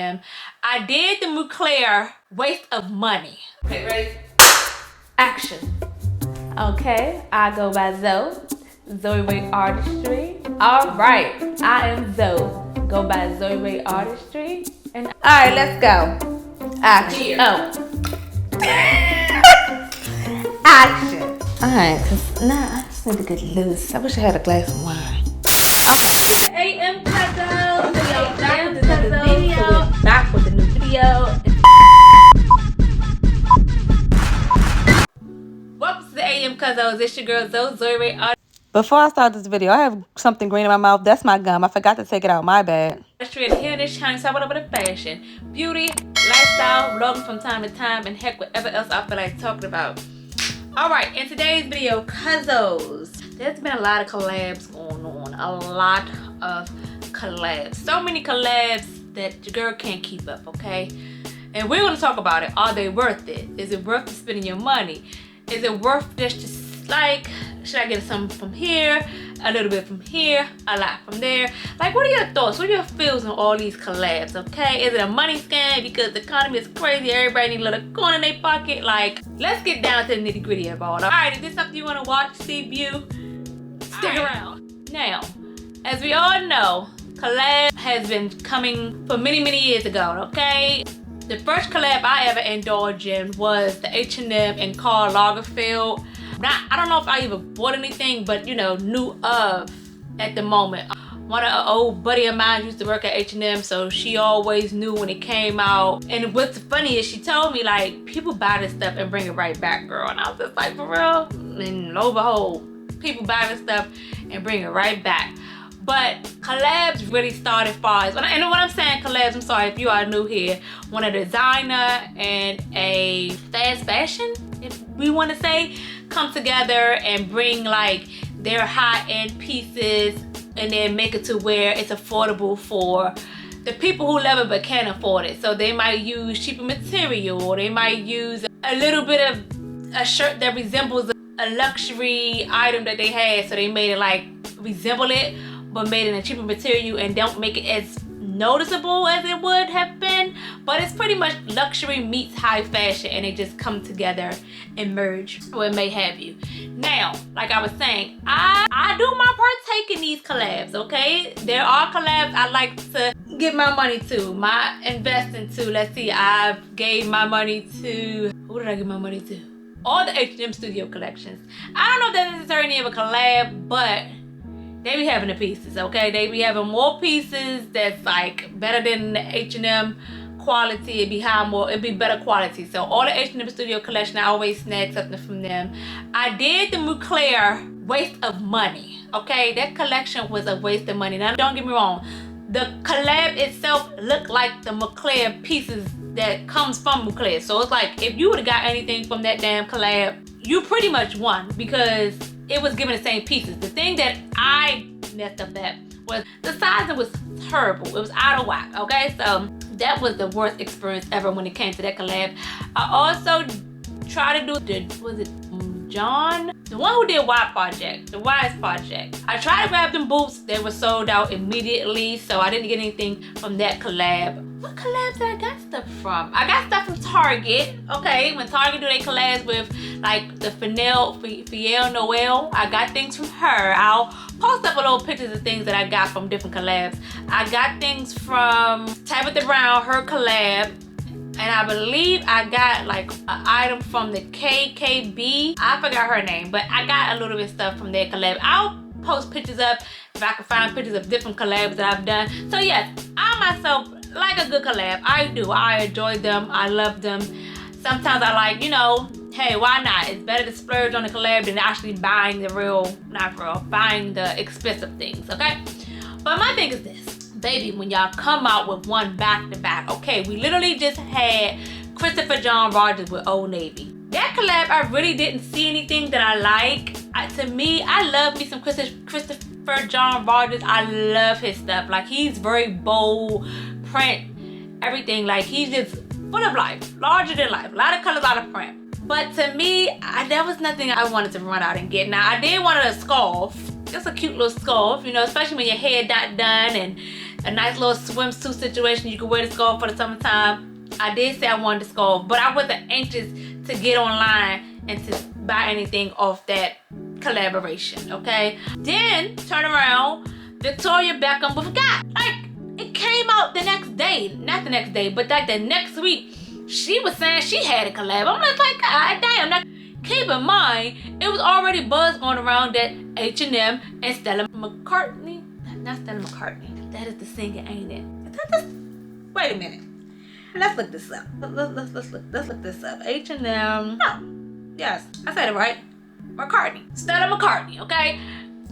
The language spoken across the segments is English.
I did the Mugler waste of money. Okay, ready? Action. Okay, I go by Zoe Ray Artistry. All right, I am Zoe. Go by Zoe Ray Artistry. And all right, let's go. Action. Oh. Action. All right, cause I just need to get loose. I wish I had a glass of wine. Okay. AM Cuzo. We're back with a new video. Welcome to the AM Cuzo. It's your girl Zoe Ray Artistry. Before I start this video, I have something green in my mouth. That's my gum. I forgot to take it out. My bad. And here in this channel, talk about the fashion, beauty, lifestyle, vlogging from time to time, and heck, whatever else I feel like talking about. Alright, in today's video, Cuzos. There's been a lot of collabs going on. A lot of collabs. So many collabs that your girl can't keep up, okay? And we're going to talk about it. Are they worth it? Is it worth spending your money? Is it worth just like, should I get something from here, a little bit from here, a lot from there? Like, what are your thoughts? What are your feels on all these collabs, okay? Is it a money scam because the economy is crazy, everybody needs a little coin in their pocket? Like, let's get down to the nitty gritty of all. Alright, is this something you want to watch, see, view? Stick around. Now, as we all know, collab has been coming for many, many years ago, okay? The first collab I ever indulged in was the H&M and Karl Lagerfeld. I don't know if I even bought anything, but you know, knew of at the moment. One of an old buddy of mine used to work at H&M, so she always knew when it came out. And what's funny is she told me, like, people buy this stuff and bring it right back, girl. And I was just like, for real? And lo and behold, people buy this stuff and bring it right back. But collabs really started fast. And when I'm saying collabs, I'm sorry if you are new here. When a designer and a fast fashion, if we want to say, come together and bring like their high-end pieces and then make it to where it's affordable for the people who love it but can't afford it. So they might use cheaper material, or they might use a little bit of a shirt that resembles a luxury item that they had, so they made it like resemble it but made it in a cheaper material and don't make it as noticeable as it would have been. But it's pretty much luxury meets high fashion, and they just come together and merge, or it may have you. Now, like I was saying, I do my partake in these collabs, okay? There are collabs I like to give my money to, my investing to. Let's see, I've gave my money to, who did I give my money to? All the H&M Studio collections. I don't know if that's necessarily of a collab, but they be having the pieces, okay? They be having more pieces that's like better than the H&M quality. It'd be better quality. So all the H&M Studio collection, I always snag something from them. I did the Mugler waste of money, okay? That collection was a waste of money. Now, don't get me wrong. The collab itself looked like the Mugler pieces that comes from Mugler. So it's like, if you would have got anything from that damn collab, you pretty much won, because it was given the same pieces. The thing that I messed up at was the sizing was terrible. It was out of whack, okay? So that was the worst experience ever when it came to that collab. I also tried to do was it John? The one who did the Wise Project. I tried to grab them boots. They were sold out immediately, so I didn't get anything from that collab. What collabs did I got stuff from? I got stuff from Target, okay? When Target do their collabs with like the Fiel Noel, I got things from her. I'll post up a little pictures of things that I got from different collabs. I got things from Tabitha Brown, her collab. And I believe I got like an item from the KKB. I forgot her name, but I got a little bit of stuff from their collab. I'll post pictures up if I can find pictures of different collabs that I've done. So yes, I myself like a good collab. I do. I enjoy them. I love them. Sometimes I like, you know, hey, why not? It's better to splurge on the collab than actually buying buying the expensive things, okay? But my thing is this. Baby, when y'all come out with one back to back, okay, we literally just had Christopher John Rogers with Old Navy. That collab, I really didn't see anything that I like. To me, I love me some Christopher John Rogers. I love his stuff. Like, he's very bold, print, everything. Like, he's just full of life, larger than life. A lot of colors, a lot of print. But to me, that was nothing I wanted to run out and get. Now, I did want a scarf. Just a cute little scarf, you know, especially when your hair not done and a nice little swimsuit situation. You can wear the scarf for the summertime. I did say I wanted the scarf, but I wasn't anxious to get online and to buy anything off that collaboration, okay? Then turn around, Victoria Beckham with Gap. Like, it came out the next day, not the next day, but like the next week. She was saying she had a collab. I'm just like, God damn. Now, keep in mind, it was already buzz going around that H&M and Stella McCartney. Not Stella McCartney. That is the singer, ain't it? Is that this? Wait a minute. Let's look this up. Let's look this up. H&M. No. Yes, I said it right. McCartney. Stella McCartney, okay?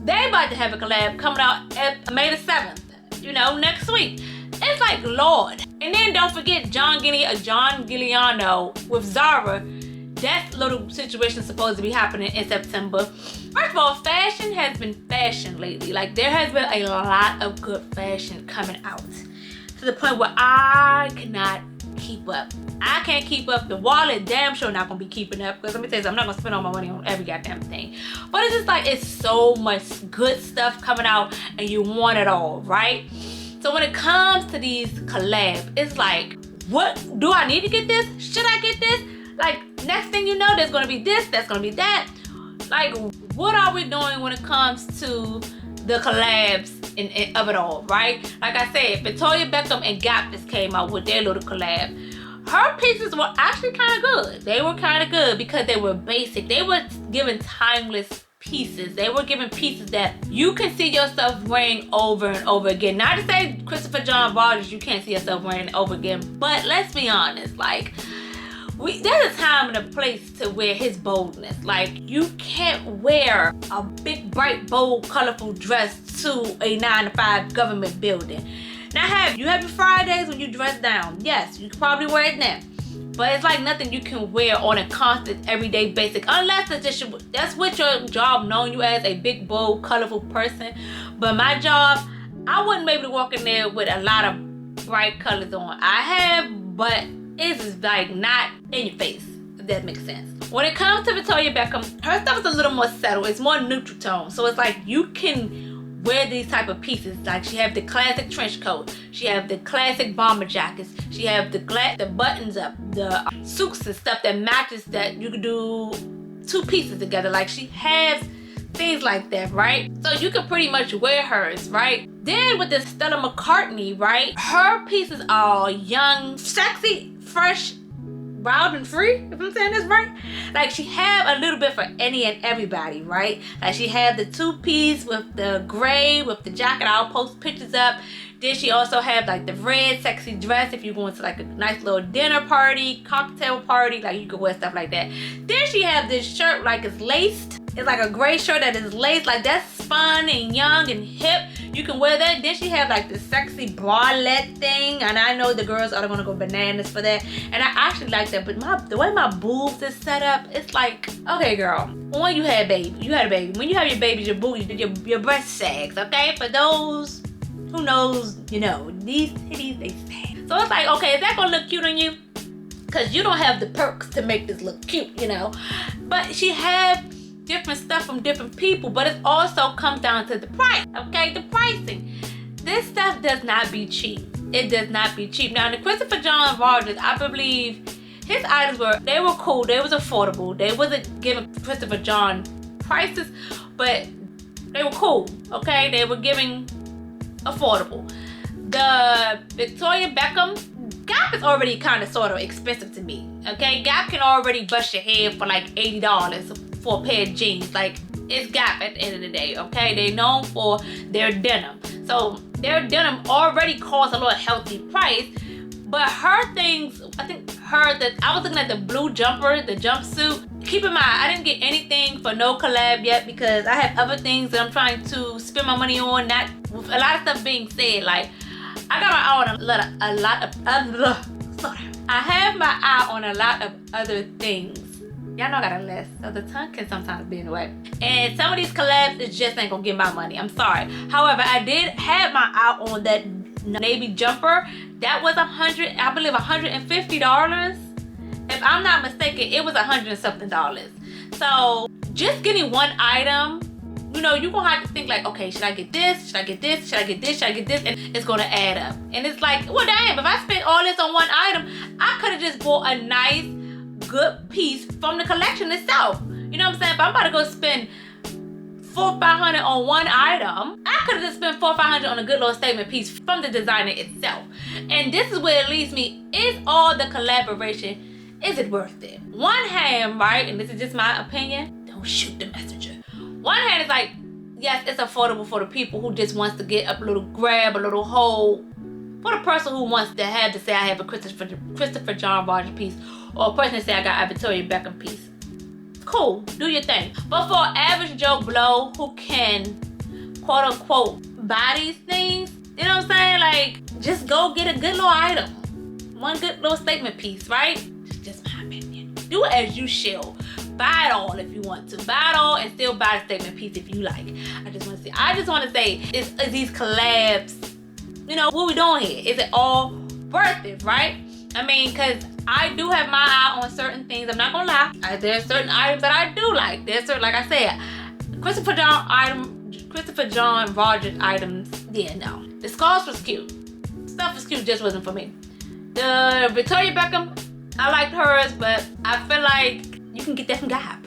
They about to have a collab coming out at May the 7th. You know, next week. It's like, Lord. And then don't forget John Galliano with Zara. That little situation is supposed to be happening in September. First of all, fashion has been fashion lately. Like, there has been a lot of good fashion coming out. To the point where I cannot keep up. I can't keep up. The wallet damn sure not going to be keeping up. Because let me tell you something, I'm not going to spend all my money on every goddamn thing. But it's just like, it's so much good stuff coming out and you want it all, right? So when it comes to these collabs, it's like, what? Do I need to get this? Should I get this? Like, next thing you know, there's going to be this, that's going to be that. Like, what are we doing when it comes to the collabs of it all, right? Like I said, Victoria Beckham and Gap just came out with their little collab. Her pieces were actually kind of good. They were kind of good because they were basic. They were giving timeless pieces. They were giving pieces that you can see yourself wearing over and over again. Not to say Christopher John Rogers, you can't see yourself wearing it over again, but let's be honest, like, there's a time and a place to wear his boldness. Like, you can't wear a big, bright, bold, colorful dress to a 9-to-5 government building. Now, you have your Fridays when you dress down. Yes, you can probably wear it then. But it's like nothing you can wear on a constant, everyday basic. Unless that's what your job known you as, a big, bold, colorful person. But my job, I wouldn't be able to walk in there with a lot of bright colors on. I have, but it's just like not in your face, if that makes sense. When it comes to Victoria Beckham, her stuff is a little more subtle. It's more neutral tone. So it's like you can wear these type of pieces. Like, she have the classic trench coat. She have the classic bomber jackets. She have the buttons up, the suits and stuff that matches, that you can do two pieces together. Like, she has things like that, right? So you can pretty much wear hers, right? Then with the Stella McCartney, right? Her pieces are young, sexy, fresh, wild and free, if I'm saying this right. Like, she have a little bit for any and everybody, right? Like, she have the two-piece with the gray, with the jacket. I'll post pictures up. Then she also have like the red sexy dress if you're going to like a nice little dinner party, cocktail party, like you can wear stuff like that. Then she have this shirt like it's laced. It's like a gray shirt that is laced. Like, that's fun and young and hip. You can wear that. Then she have like the sexy bralette thing. And I know the girls are gonna go bananas for that. And I actually like that. But the way my boobs is set up, it's like, okay, girl, when you had a baby, When you have your babies, your boobs, your breast sags, okay? For those who knows, you know, these titties, they sag. So it's like, okay, is that gonna look cute on you? Because you don't have the perks to make this look cute, you know? But she have different stuff from different people, but it also comes down to the price, okay? The pricing. This stuff does not be cheap. It does not be cheap. Now, the Christopher John Rogers, I believe his items were cool, they was affordable. They wasn't giving Christopher John prices, but they were cool, okay? They were giving affordable. The Victoria Beckham, Gap is already kind of sort of expensive to me, okay? Gap can already bust your head for like $80 for a pair of jeans. Like, it's Gap at the end of the day, okay? They're known for their denim. So their denim already costs a little healthy price, but her things, I was looking at the blue jumper, the jumpsuit. Keep in mind, I didn't get anything for no collab yet because I have other things that I'm trying to spend my money on. Not with a lot of stuff being said, like, I got my eye on a lot of other, sorry. I have my eye on a lot of other things. Y'all know I got a list, so the tongue can sometimes be in the way. And some of these collabs, it just ain't gonna get my money. I'm sorry. However, I did have my eye on that navy jumper. That was I believe $150. If I'm not mistaken, it was $100 and something. So just getting one item, you know, you're gonna have to think like, okay, should I get this? Should I get this? Should I get this? Should I get this? And it's gonna add up. And it's like, well, damn, if I spent all this on one item, I could have just bought a nice, good piece from the collection itself. You know what I'm saying? If I'm about to go spend $400-500 on one item, I could have just spent $400-500 on a good little statement piece from the designer itself. And this is where it leads me. Is all the collaboration, is it worth it? One hand, right, and this is just my opinion, don't shoot the messenger. One hand is like, yes, it's affordable for the people who just wants to get a little grab, a little hold. For the person who wants to have to say, I have a Christopher John Rogers piece, or a person to say, I got a Victoria Beckham piece. Cool, do your thing. But for an average Joe Blow who can, quote unquote, buy these things, you know what I'm saying? Like, just go get a good little item. One good little statement piece, right? It's just my opinion. Do it as you shall. Buy it all if you want to. Buy it all and still buy a statement piece if you like. I just want to say, is these collabs, you know, what we doing here? Is it all worth it, right? I mean, because I do have my eye on certain things. I'm not gonna lie. There's certain items that I do like. There's certain, like I said, Christopher John Rogers items. Yeah, no. The scarves was cute. Stuff was cute, just wasn't for me. The Victoria Beckham, I liked hers, but I feel like you can get that from Gap.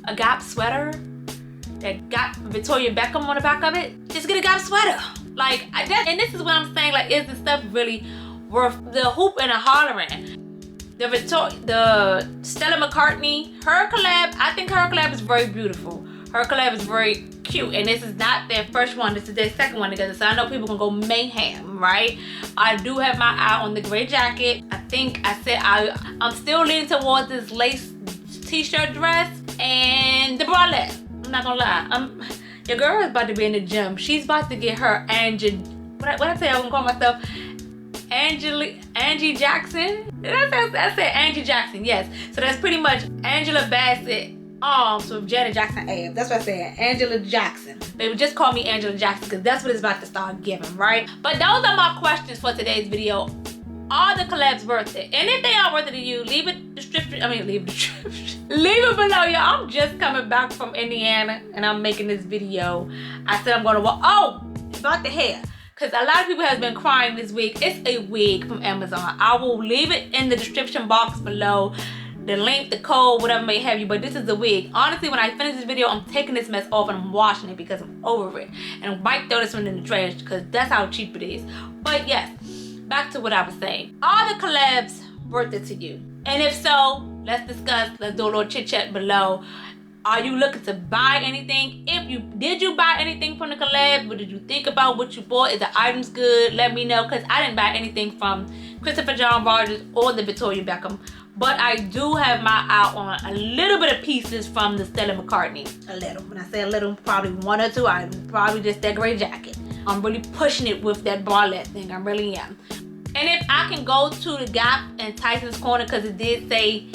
A Gap sweater that got Victoria Beckham on the back of it. Just get a Gap sweater. Like, and this is what I'm saying. Like, is the stuff really worth the hoop and the hollering? The Stella McCartney, her collab, I think her collab is very beautiful. Her collab is very cute, and this is not their first one, this is their second one together, so I know people can go mayhem, right? I do have my eye on the gray jacket. I think I said I'm still leaning towards this lace t-shirt dress and the bralette. I'm not gonna lie, your girl is about to be in the gym. She's about to get her what I say, I'm gonna call myself Angie Jackson. I said Angie Jackson, yes. So that's pretty much Angela Bassett arms with Janet Jackson abs. That's what I said, Angela Jackson. Baby, just call me Angela Jackson because that's what it's about to start giving, right? But those are my questions for today's video. Are the collabs worth it? And if they are worth it to you, leave it description. Leave it below, y'all. I'm just coming back from Indiana and I'm making this video. I said I'm gonna walk. Oh, about the hair. Because a lot of people have been crying this week. It's a wig from Amazon. I will leave it in the description box below. The link, the code, whatever may have you. But this is a wig. Honestly, when I finish this video, I'm taking this mess off and I'm washing it because I'm over it. And I might throw this one in the trash because that's how cheap it is. But yes, back to what I was saying. Are the collabs worth it to you? And if so, let's discuss. Let's do a little chit chat below. Are you looking to buy anything? Did you buy anything from the collab? What did you think about what you bought? Is the items good? Let me know, because I didn't buy anything from Christopher John Rogers or the Victoria Beckham. But I do have my eye on a little bit of pieces from the Stella McCartney. A little. When I say a little, probably one or two items. Probably just that gray jacket. I'm really pushing it with that bralette thing. I really am. And if I can go to the Gap and Tyson's Corner, because it did say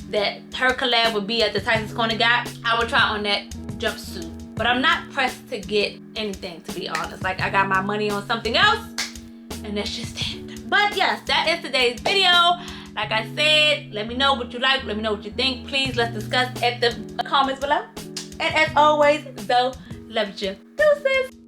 that her collab would be at the Tyson's Corner Gap, I would try on that jumpsuit. But I'm not pressed to get anything, to be honest. Like, I got my money on something else, and that's just it. But yes, that is today's video. Like I said, let me know what you like. Let me know what you think. Please, let's discuss at the comments below. And as always, Zoe loves you. Deuces.